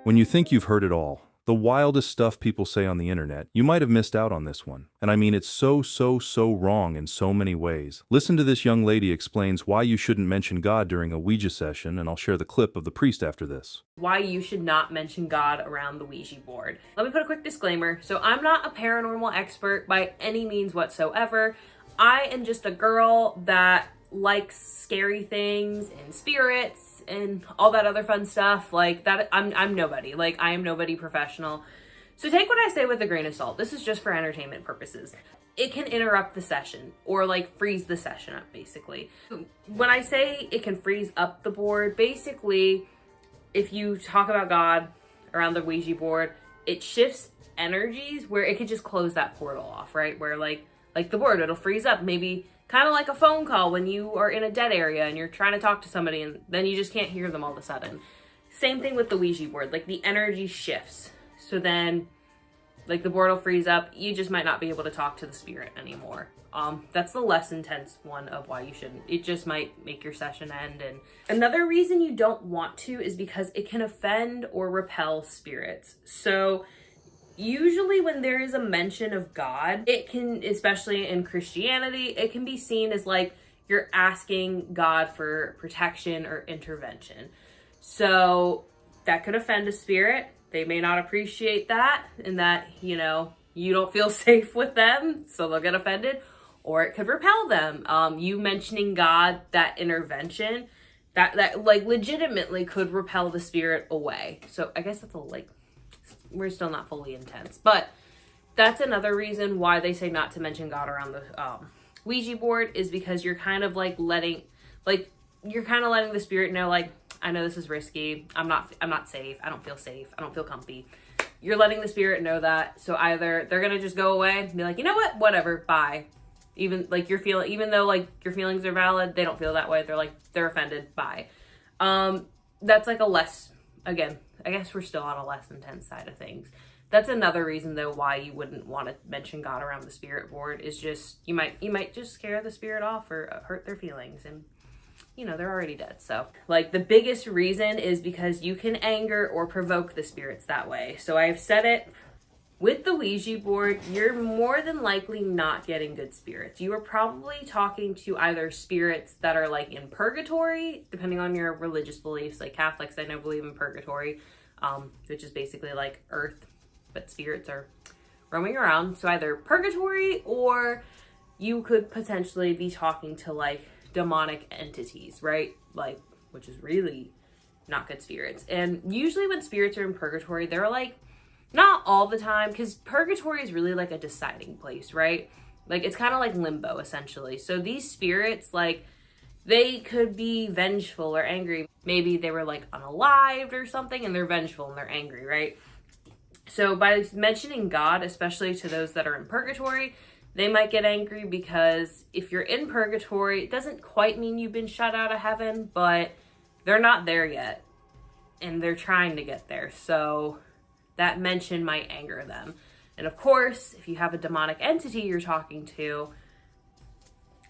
When you think you've heard it all, the wildest stuff people say on the internet, you might have missed out on this one. And I mean, it's so wrong in so many ways. Listen to this young lady explains why you shouldn't mention God during a Ouija session, and I'll share the clip of the priest after this. Why you should not mention God around the Ouija board. Let me put a quick disclaimer. So I'm not a paranormal expert by any means whatsoever. I am just a girl that likes scary things and spirits and all that other fun stuff. Like that, I'm nobody. Like, I am nobody professional. So take what I say with a grain of salt. This is just for entertainment purposes. It can interrupt the session or like freeze the session up, basically. When I say it can freeze up the board, basically, if you talk about God around the Ouija board, it shifts energies where it could just close that portal off, right? Where like the board, it'll freeze up, maybe kind of like a phone call when you are in a dead area and you're trying to talk to somebody and then you just can't hear them all of a sudden. Same thing with the Ouija board, like the energy shifts. So then like the board will freeze up. You just might not be able to talk to the spirit anymore. That's the less intense one of why you shouldn't. It just might make your session end. And another reason you don't want to is because it can offend or repel spirits. So usually when there is a mention of God, it can, especially in Christianity, it can be seen as like you're asking God for protection or intervention. So that could offend a spirit. They may not appreciate that, and that, you know, you don't feel safe with them, so they'll get offended. Or it could repel them. You mentioning God, that intervention, that like legitimately could repel the spirit away. So I guess that's a like, we're still not fully intense, but that's another reason why they say not to mention God around the Ouija board, is because you're kind of like letting the spirit know, like, I know this is risky. I'm not safe. I don't feel safe. I don't feel comfy. You're letting the spirit know that. So either they're going to just go away and be like, you know what, whatever, bye. Even though like your feelings are valid, they don't feel that way. They're offended, bye. That's like a less, again, I guess we're still on a less intense side of things. That's another reason though why you wouldn't want to mention God around the spirit board, is just you might just scare the spirit off or hurt their feelings, and you know, they're already dead. So like the biggest reason is because you can anger or provoke the spirits that way. So I've said it, with the Ouija board, you're more than likely not getting good spirits. You are probably talking to either spirits that are like in purgatory, depending on your religious beliefs. Like Catholics, I know, believe in purgatory, which is basically like earth, but spirits are roaming around. So either purgatory, or you could potentially be talking to like demonic entities, right? Like, which is really not good spirits. And usually when spirits are in purgatory, they're like, not all the time, because purgatory is really like a deciding place, right? Like it's kind of like limbo essentially. So these spirits, like, they could be vengeful or angry. Maybe they were like unalived or something and they're vengeful and they're angry, right? So by mentioning God, especially to those that are in purgatory, they might get angry, because if you're in purgatory, it doesn't quite mean you've been shut out of heaven, but they're not there yet and they're trying to get there. So that mention might anger them. And of course, if you have a demonic entity you're talking to,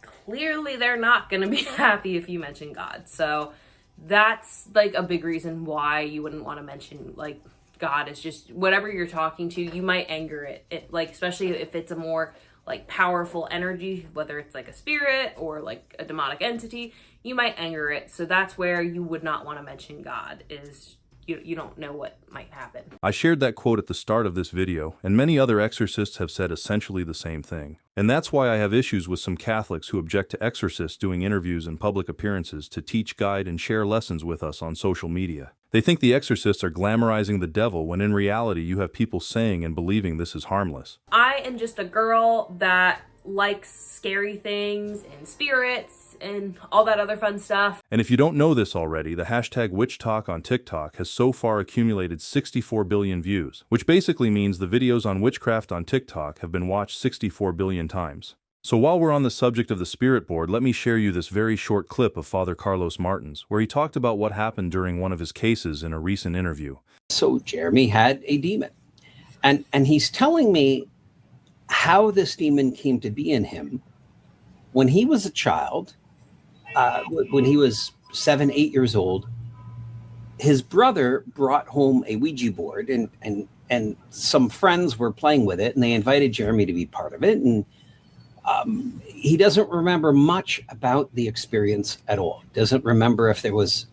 clearly they're not going to be happy if you mention God. So that's like a big reason why you wouldn't want to mention like God. Is just whatever you're talking to, you might anger it like, especially if it's a more like powerful energy, whether it's like a spirit or like a demonic entity, you might anger it. So that's where you would not want to mention God, is you don't know what might happen. I shared that quote at the start of this video, and many other exorcists have said essentially the same thing. And that's why I have issues with some Catholics who object to exorcists doing interviews and public appearances to teach, guide, and share lessons with us on social media. They think the exorcists are glamorizing the devil, when in reality you have people saying and believing this is harmless. I am just a girl that likes scary things and spirits and all that other fun stuff. And if you don't know this already, the hashtag WitchTalk on TikTok has so far accumulated 64 billion views, which basically means the videos on witchcraft on TikTok have been watched 64 billion times. So while we're on the subject of the spirit board, let me share you this very short clip of Father Carlos Martins, where he talked about what happened during one of his cases in a recent interview. So Jeremy had a demon, and he's telling me how this demon came to be in him when he was a child, when he was 7, 8 years old. his brother brought home a Ouija board, and some friends were playing with it, and they invited Jeremy to be part of it. And he doesn't remember much about the experience at all. Doesn't remember if there was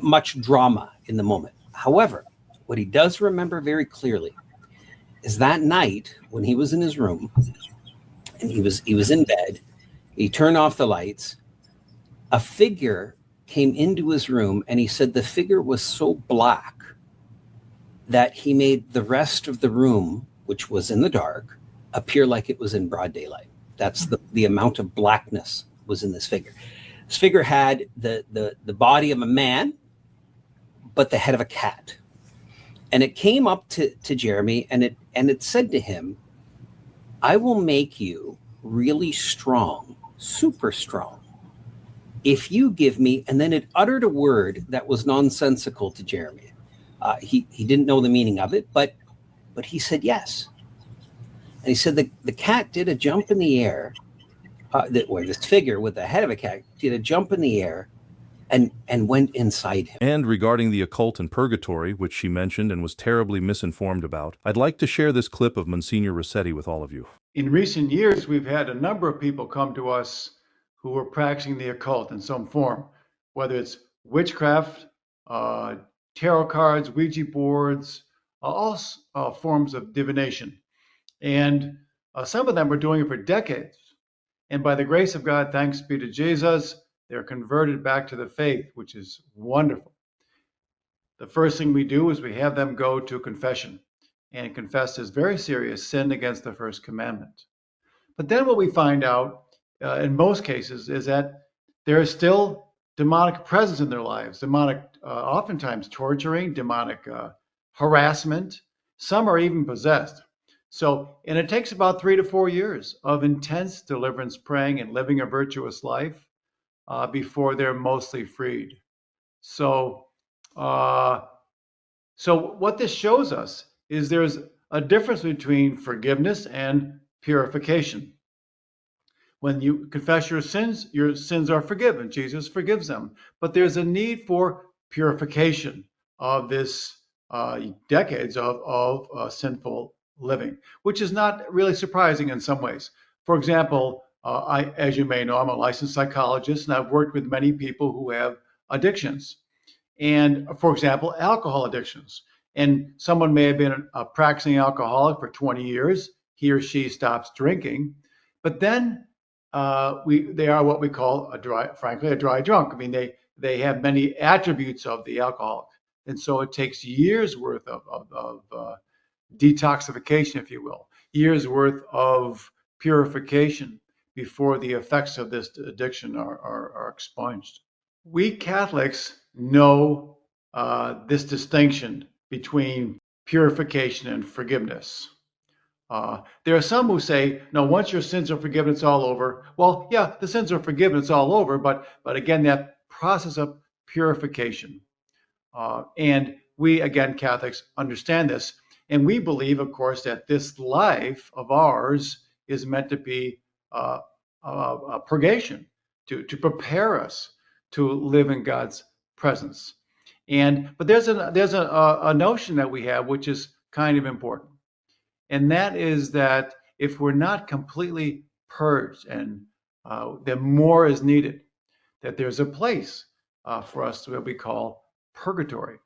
much drama in the moment. However, what he does remember very clearly is that night when he was in his room and he was in bed, he turned off the lights, a figure came into his room, and he said the figure was so black that he made the rest of the room, which was in the dark, appear like it was in broad daylight. That's the amount of blackness was in this figure. This figure had the body of a man, but the head of a cat. And it came up to Jeremy, and it said to him, I will make you really strong, super strong, if you give me, and then it uttered a word that was nonsensical to Jeremy. He didn't know the meaning of it, but he said yes. And he said the cat did a jump in the air, or this figure with the head of a cat did a jump in the air and went inside him. And regarding the occult and purgatory, which she mentioned and was terribly misinformed about, I'd like to share this clip of Monsignor Rossetti with all of you. In recent years, we've had a number of people come to us who were practicing the occult in some form, whether it's witchcraft, tarot cards, Ouija boards, all forms of divination. And some of them were doing it for decades. And by the grace of God, thanks be to Jesus, they're converted back to the faith, which is wonderful. The first thing we do is we have them go to confession and confess this very serious sin against the first commandment. But then what we find out in most cases is that there is still demonic presence in their lives, demonic, oftentimes torturing, demonic harassment. Some are even possessed. So, and it takes about 3 to 4 years of intense deliverance praying and living a virtuous life before they're mostly freed. So, what this shows us is there's a difference between forgiveness and purification. When you confess your sins are forgiven. Jesus forgives them. But there's a need for purification of this decades of sinful living, which is not really surprising in some ways. For example, as you may know, I'm a licensed psychologist, and I've worked with many people who have addictions. And for example, alcohol addictions. And someone may have been a practicing alcoholic for 20 years. He or she stops drinking, but then they are what we call a dry drunk. I mean, they have many attributes of the alcoholic, and so it takes years worth of detoxification, if you will, years worth of purification before the effects of this addiction are expunged. We Catholics know this distinction between purification and forgiveness. There are some who say, no, once your sins are forgiven, it's all over. Well, yeah, the sins are forgiven, it's all over, but again, that process of purification. And we, again, Catholics, understand this. And we believe, of course, that this life of ours is meant to be a purgation, to prepare us to live in God's presence. But there's a notion that we have, which is kind of important. And that is that if we're not completely purged and then more is needed, that there's a place for us to what we call purgatory.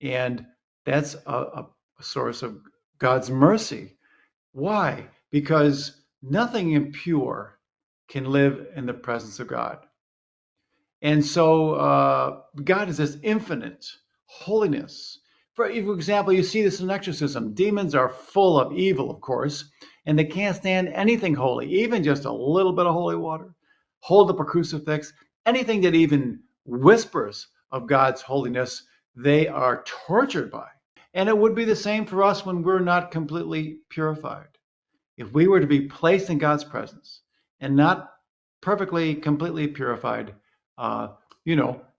And that's a source of God's mercy. Why? Because nothing impure can live in the presence of God. And so God is this infinite holiness. For example, you see this in exorcism. Demons are full of evil, of course, and they can't stand anything holy, even just a little bit of holy water. Hold up a crucifix, anything that even whispers of God's holiness, they are tortured by. And it would be the same for us when we're not completely purified. If we were to be placed in God's presence and not perfectly, completely purified, that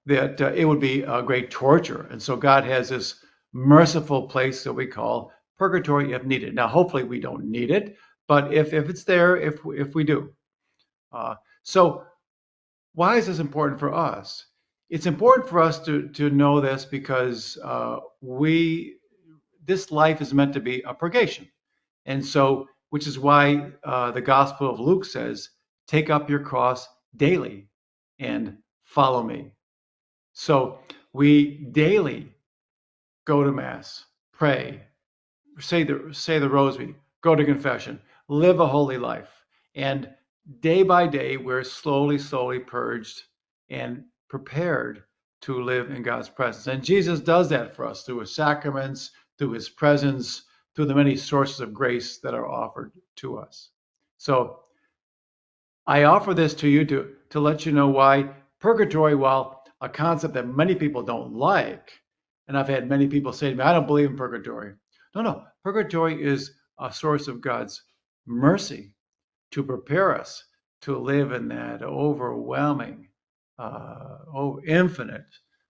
it would be a great torture. And so God has this merciful place that we call purgatory if needed. Now, hopefully we don't need it, but if it's there, if we do. So why is this important for us? it's important for us to know this because this life is meant to be a purgation. And so, which is why the Gospel of Luke says, take up your cross daily and follow me. So we daily go to Mass, pray, say the rosary, go to confession, live a holy life. And day by day, we're slowly purged and prepared to live in God's presence. And Jesus does that for us through his sacraments, through his presence, through the many sources of grace that are offered to us. So I offer this to you to let you know why purgatory, while a concept that many people don't like, and I've had many people say to me, I don't believe in purgatory. No, purgatory is a source of God's mercy to prepare us to live in that overwhelming, infinite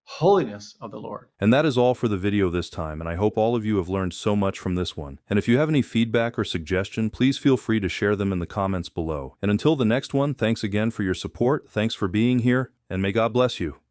holiness of the Lord. And that is all for the video this time, and I hope all of you have learned so much from this one. And if you have any feedback or suggestion, please feel free to share them in the comments below. And until the next one, thanks again for your support, thanks for being here, and may God bless you.